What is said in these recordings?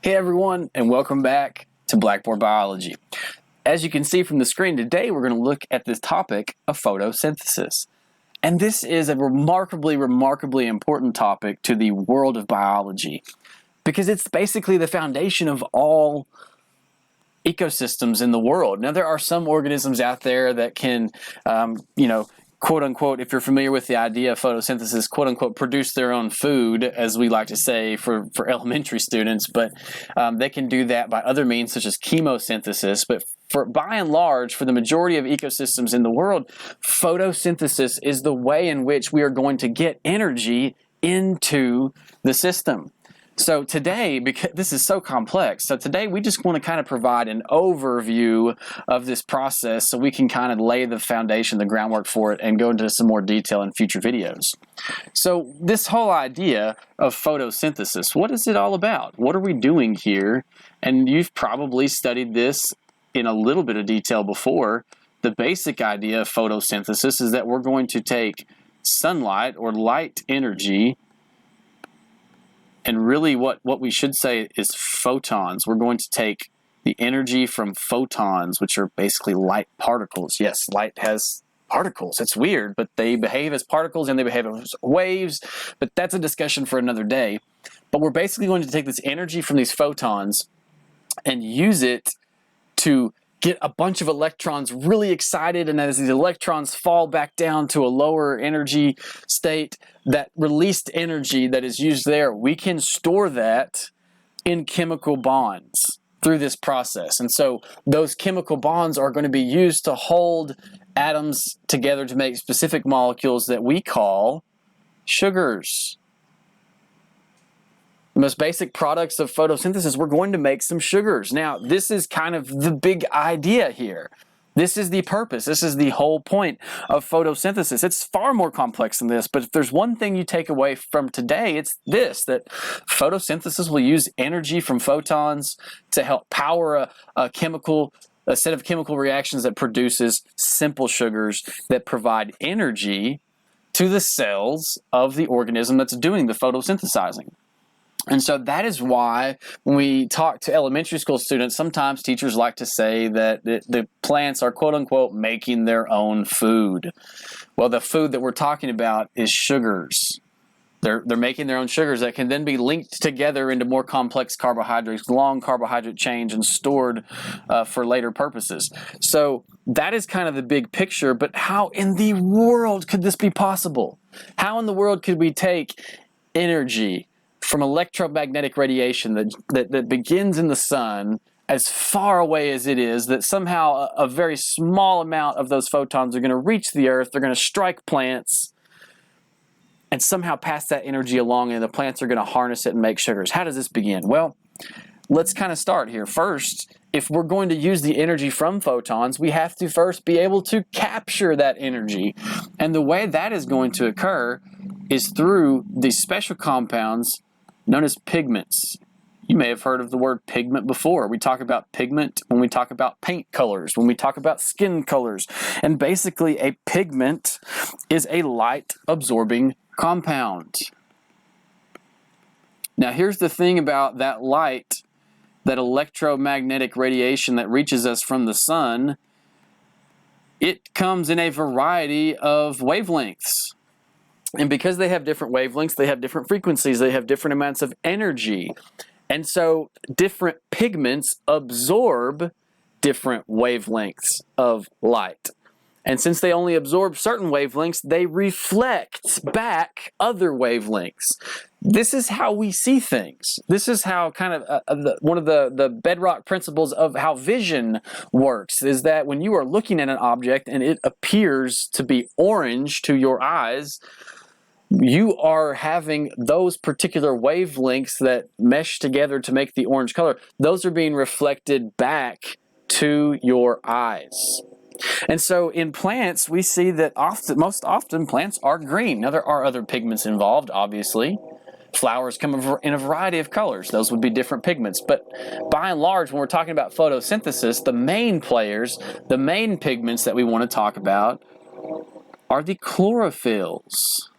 Hey everyone, and welcome back to Blackboard Biology. As you can see from the screen today, we're going to look at this topic of photosynthesis. And this is a remarkably important topic to the world of biology because it's basically the foundation of all ecosystems in the world. Now, there are some organisms out there that can, quote unquote, if you're familiar with the idea of photosynthesis, quote unquote, produce their own food, as we like to say for elementary students, but they can do that by other means such as chemosynthesis. But by and large, for the majority of ecosystems in the world, photosynthesis is the way in which we are going to get energy into the system. So today, because this is so complex, we just want to kind of provide an overview of this process so we can kind of lay the foundation, the groundwork for it, and go into some more detail in future videos. So this whole idea of photosynthesis, what is it all about? What are we doing here? And you've probably studied this in a little bit of detail before. The basic idea of photosynthesis is that we're going to take sunlight or light energy, and really what we should say is photons. We're going to take the energy from photons, which are basically light particles. Yes, light has particles. It's weird, but they behave as particles and they behave as waves, but that's a discussion for another day. But we're basically going to take this energy from these photons and use it to get a bunch of electrons really excited, and as these electrons fall back down to a lower energy state, that released energy that is used there, we can store that in chemical bonds through this process. And so those chemical bonds are going to be used to hold atoms together to make specific molecules that we call sugars. The most basic products of photosynthesis, we're going to make some sugars. Now, this is kind of the big idea here. This is the purpose. This is the whole point of photosynthesis. It's far more complex than this, but if there's one thing you take away from today, it's this, that photosynthesis will use energy from photons to help power a set of chemical reactions that produces simple sugars that provide energy to the cells of the organism that's doing the photosynthesizing. And so that is why when we talk to elementary school students, sometimes teachers like to say that the plants are, quote unquote, making their own food. Well, the food that we're talking about is sugars. They're making their own sugars that can then be linked together into more complex carbohydrates, long carbohydrate chains, and stored for later purposes. So that is kind of the big picture, but how in the world could this be possible? How in the world could we take energy from electromagnetic radiation that begins in the sun, as far away as it is, that somehow a very small amount of those photons are going to reach the earth, they're going to strike plants, and somehow pass that energy along, and the plants are going to harness it and make sugars? How does this begin? Well, let's kind of start here. First, if we're going to use the energy from photons, we have to first be able to capture that energy. And the way that is going to occur is through these special compounds known as pigments. You may have heard of the word pigment before. We talk about pigment when we talk about paint colors, when we talk about skin colors. And basically, a pigment is a light-absorbing compound. Now, here's the thing about that light, that electromagnetic radiation that reaches us from the sun. It comes in a variety of wavelengths. And because they have different wavelengths, they have different frequencies, they have different amounts of energy. And so different pigments absorb different wavelengths of light. And since they only absorb certain wavelengths, they reflect back other wavelengths. This is how we see things. This is how kind of one of the bedrock principles of how vision works, is that when you are looking at an object and it appears to be orange to your eyes, you are having those particular wavelengths that mesh together to make the orange color. Those are being reflected back to your eyes. And so in plants, we see that most often plants are green. Now, there are other pigments involved, obviously. Flowers come in a variety of colors. Those would be different pigments. But by and large, when we're talking about photosynthesis, the main players, the main pigments that we want to talk about are the chlorophylls.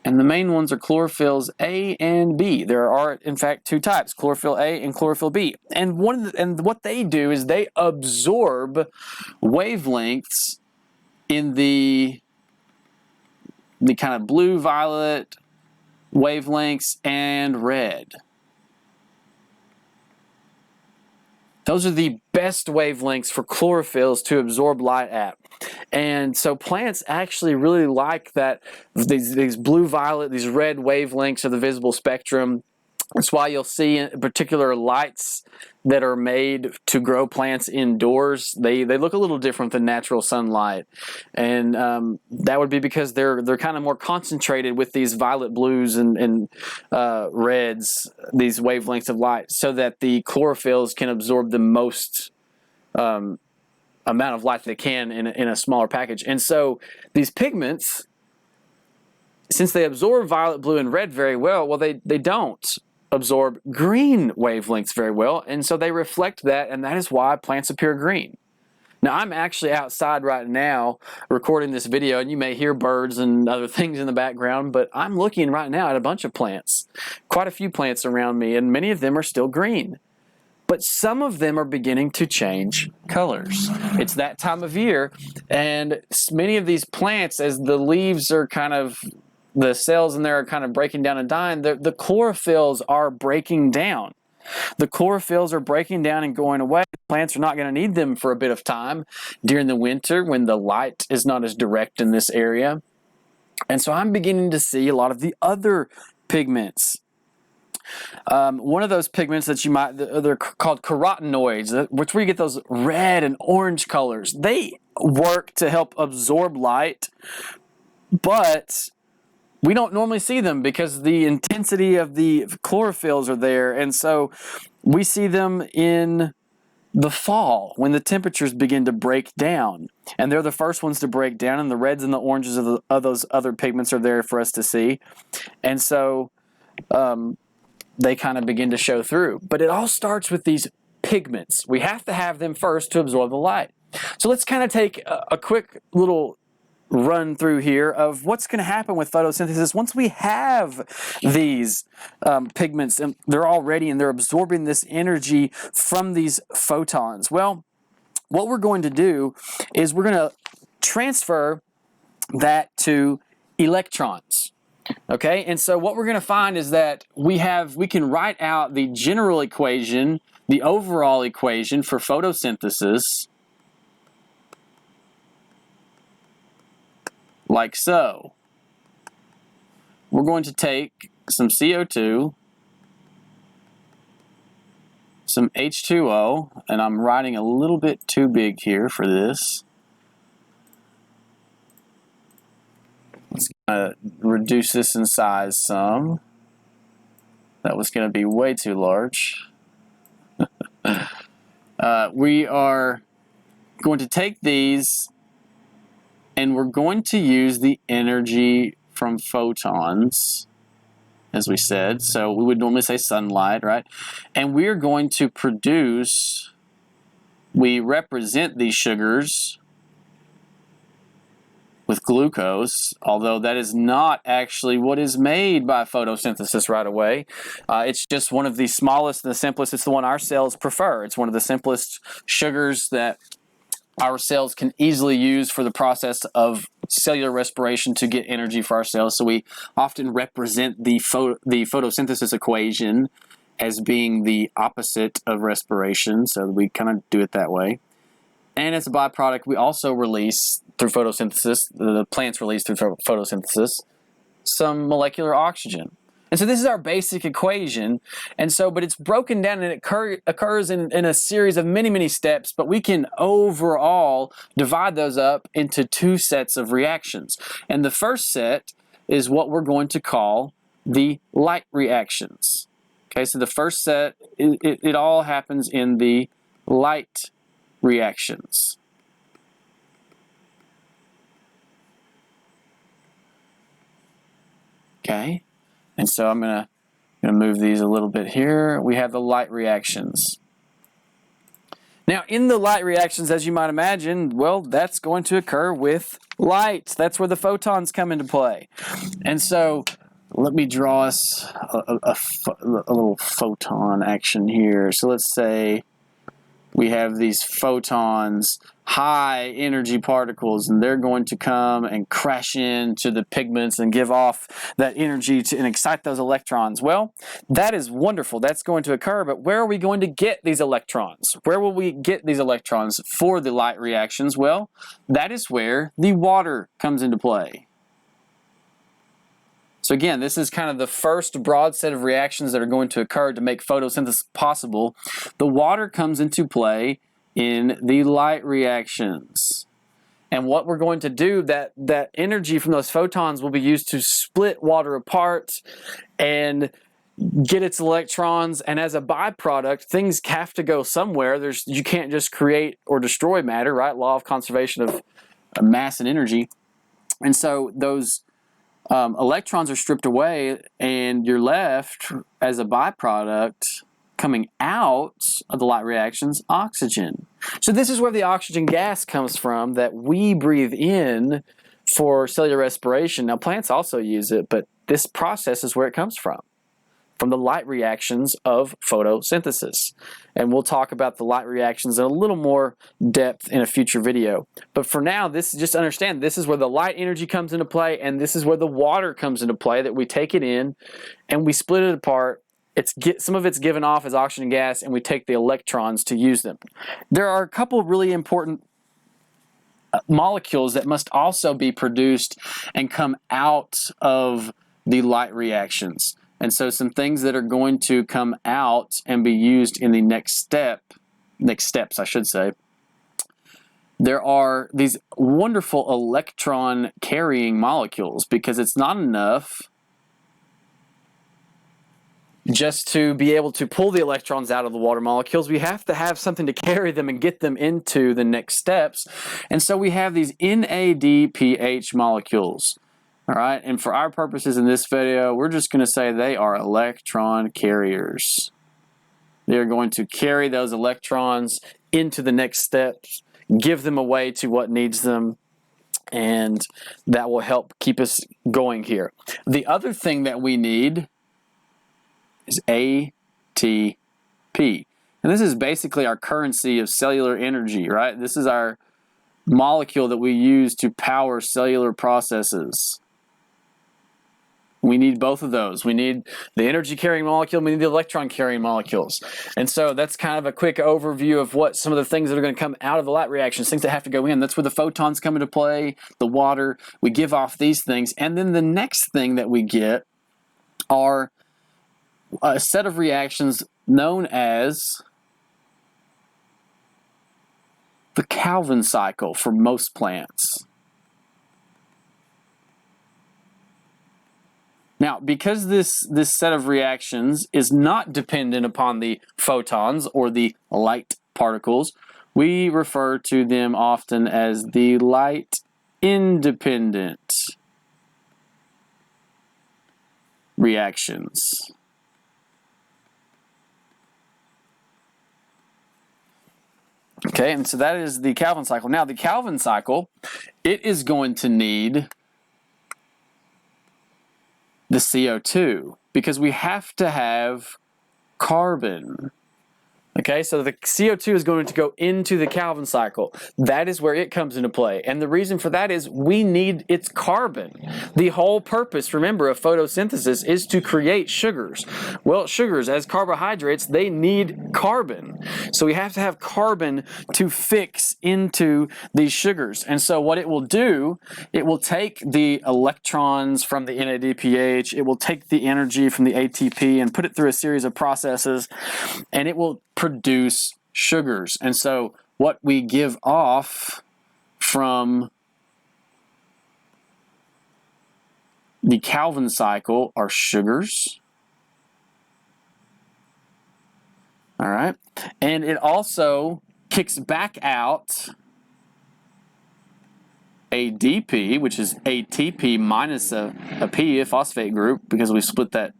And the main ones are chlorophylls A and B. There are, in fact, two types, chlorophyll A and chlorophyll B. And what they do is they absorb wavelengths in the kind of blue, violet wavelengths and red. Those are the best wavelengths for chlorophylls to absorb light at. And so plants actually really like that, these blue, violet, these red wavelengths of the visible spectrum. That's why you'll see in particular lights that are made to grow plants indoors. They look a little different than natural sunlight, and that would be because they're kind of more concentrated with these violet blues and reds, these wavelengths of light, so that the chlorophylls can absorb the most amount of light they can in a smaller package. And so these pigments, since they absorb violet, blue, and red very well, they don't absorb green wavelengths very well, and so they reflect that, and that is why plants appear green. Now, I'm actually outside right now recording this video, and you may hear birds and other things in the background, but I'm looking right now at a bunch of plants, quite a few plants around me, and many of them are still green. But some of them are beginning to change colors. It's that time of year, and many of these plants, as the leaves are the cells in there are kind of breaking down and dying, the chlorophylls are breaking down. The chlorophylls are breaking down and going away. Plants are not going to need them for a bit of time during the winter when the light is not as direct in this area. And so I'm beginning to see a lot of the other pigments. One of those pigments that they're called carotenoids, which where you get those red and orange colors. They work to help absorb light, but we don't normally see them because the intensity of the chlorophylls are there, and so we see them in the fall when the temperatures begin to break down, and they're the first ones to break down, and the reds and the oranges of those other pigments are there for us to see, and so they kind of begin to show through. But it all starts with these pigments. We have to have them first to absorb the light. So let's kind of take a quick little run through here of what's going to happen with photosynthesis once we have these pigments and they're all ready and they're absorbing this energy from these photons. Well, what we're going to do is we're going to transfer that to electrons. Okay, and so what we're going to find is that we can write out the general equation, the overall equation for photosynthesis, like so. We're going to take some CO2, some H2O, and I'm writing a little bit too big here for this. Let's reduce this in size some. That was going to be way too large. We are going to take these and we're going to use the energy from photons, as we said. So we would normally say sunlight, right? And we are going to produce, we represent these sugars with glucose, although that is not actually what is made by photosynthesis right away. It's just one of the smallest and the simplest. It's the one our cells prefer. It's one of the simplest sugars that our cells can easily use for the process of cellular respiration to get energy for our cells. So we often represent the photosynthesis equation as being the opposite of respiration. So we kind of do it that way. And as a byproduct, we also release through photosynthesis, the plants release through photosynthesis, some molecular oxygen. And so this is our basic equation, and so, but it's broken down and it occurs in a series of many, many steps, but we can overall divide those up into two sets of reactions. And the first set is what we're going to call the light reactions. Okay, so the first set, it all happens in the light reactions. Okay. And so I'm going to move these a little bit here. We have the light reactions. Now, in the light reactions, as you might imagine, well, that's going to occur with light. That's where the photons come into play. And so let me draw us a little photon action here. So let's say we have these photons, high energy particles, and they're going to come and crash into the pigments and give off that energy and excite those electrons. Well, that is wonderful. That's going to occur, but where are we going to get these electrons? Where will we get these electrons for the light reactions? Well, that is where the water comes into play. So again, this is kind of the first broad set of reactions that are going to occur to make photosynthesis possible. The water comes into play in the light reactions. And what we're going to do, that energy from those photons will be used to split water apart and get its electrons. And as a byproduct, things have to go somewhere. You can't just create or destroy matter, right? Law of conservation of mass and energy. And so those electrons are stripped away, and you're left as a byproduct coming out of the light reactions, oxygen. So this is where the oxygen gas comes from that we breathe in for cellular respiration. Now plants also use it, but this process is where it comes from the light reactions of photosynthesis. And we'll talk about the light reactions in a little more depth in a future video. But for now, just understand this is where the light energy comes into play, and this is where the water comes into play, that we take it in and we split it apart. Some of it's given off as oxygen gas, and we take the electrons to use them. There are a couple of really important molecules that must also be produced and come out of the light reactions. And so some things that are going to come out and be used in the next steps, I should say. There are these wonderful electron carrying molecules, because it's not enough just to be able to pull the electrons out of the water molecules. We have to have something to carry them and get them into the next steps. And so we have these NADPH molecules. All right, and for our purposes in this video, we're just going to say they are electron carriers. They're going to carry those electrons into the next steps, give them away to what needs them, and that will help keep us going here. The other thing that we need is ATP. And this is basically our currency of cellular energy, right? This is our molecule that we use to power cellular processes. We need both of those. We need the energy-carrying molecule, we need the electron-carrying molecules. And so that's kind of a quick overview of what some of the things that are going to come out of the light reactions, things that have to go in. That's where the photons come into play, the water. We give off these things. And then the next thing that we get are a set of reactions known as the Calvin cycle for most plants. Now, because this set of reactions is not dependent upon the photons or the light particles, we refer to them often as the light-independent reactions. Okay, and so that is the Calvin cycle. Now, the Calvin cycle, it is going to need the CO2, because we have to have carbon. Okay, so the CO2 is going to go into the Calvin cycle. That is where it comes into play. And the reason for that is we need its carbon. The whole purpose, remember, of photosynthesis is to create sugars. Well, sugars, as carbohydrates, they need carbon. So we have to have carbon to fix into these sugars. And so what it will do, it will take the electrons from the NADPH, it will take the energy from the ATP and put it through a series of processes, and it will produce sugars. And so what we give off from the Calvin cycle are sugars. All right. And it also kicks back out ADP, which is ATP minus a P, a phosphate group, because we split that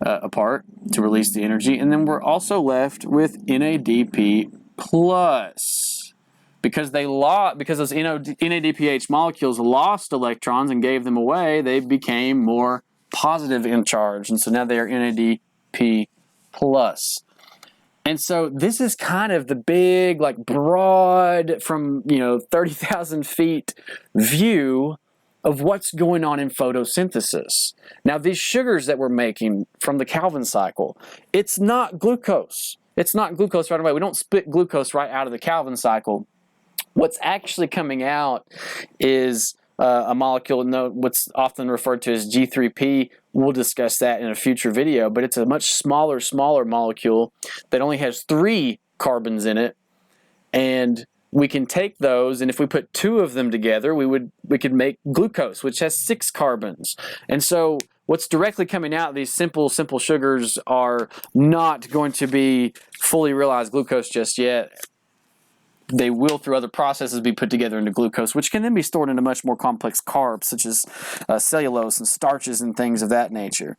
apart to release the energy. And then we're also left with NADP plus, because those NADPH molecules lost electrons and gave them away, they became more positive in charge, and so now they are NADP+. And so this is kind of the big, like, broad, from 30,000 feet view of what's going on in photosynthesis. Now, these sugars that we're making from the Calvin cycle, it's not glucose. It's not glucose right away. We don't spit glucose right out of the Calvin cycle. What's actually coming out is a molecule, what's often referred to as G3P. We'll discuss that in a future video, but it's a much smaller molecule that only has 3 carbons in it, and we can take those, and if we put 2 of them together, we could make glucose, which has 6 carbons. And so what's directly coming out, these simple sugars, are not going to be fully realized glucose just yet. They will, through other processes, be put together into glucose, which can then be stored into much more complex carbs, such as cellulose and starches and things of that nature.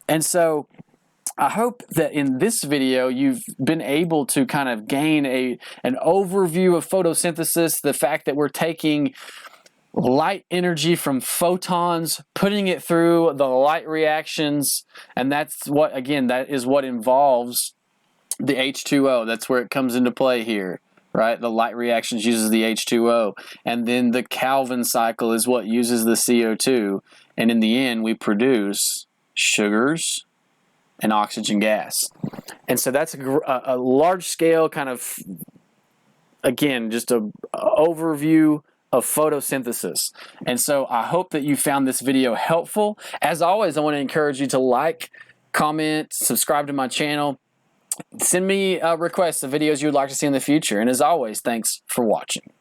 And so I hope that in this video you've been able to kind of gain an overview of photosynthesis, the fact that we're taking light energy from photons, putting it through the light reactions, and that is what involves the H2O. That's where it comes into play here. Right, the light reactions uses the H2O, and then the Calvin cycle is what uses the CO2, and in the end we produce sugars and oxygen gas. And so that's a large scale kind of, again, just an overview of photosynthesis. And so I hope that you found this video helpful. As always, I want to encourage you to like, comment, subscribe to my channel. Send me requests of videos you would like to see in the future. And as always, thanks for watching.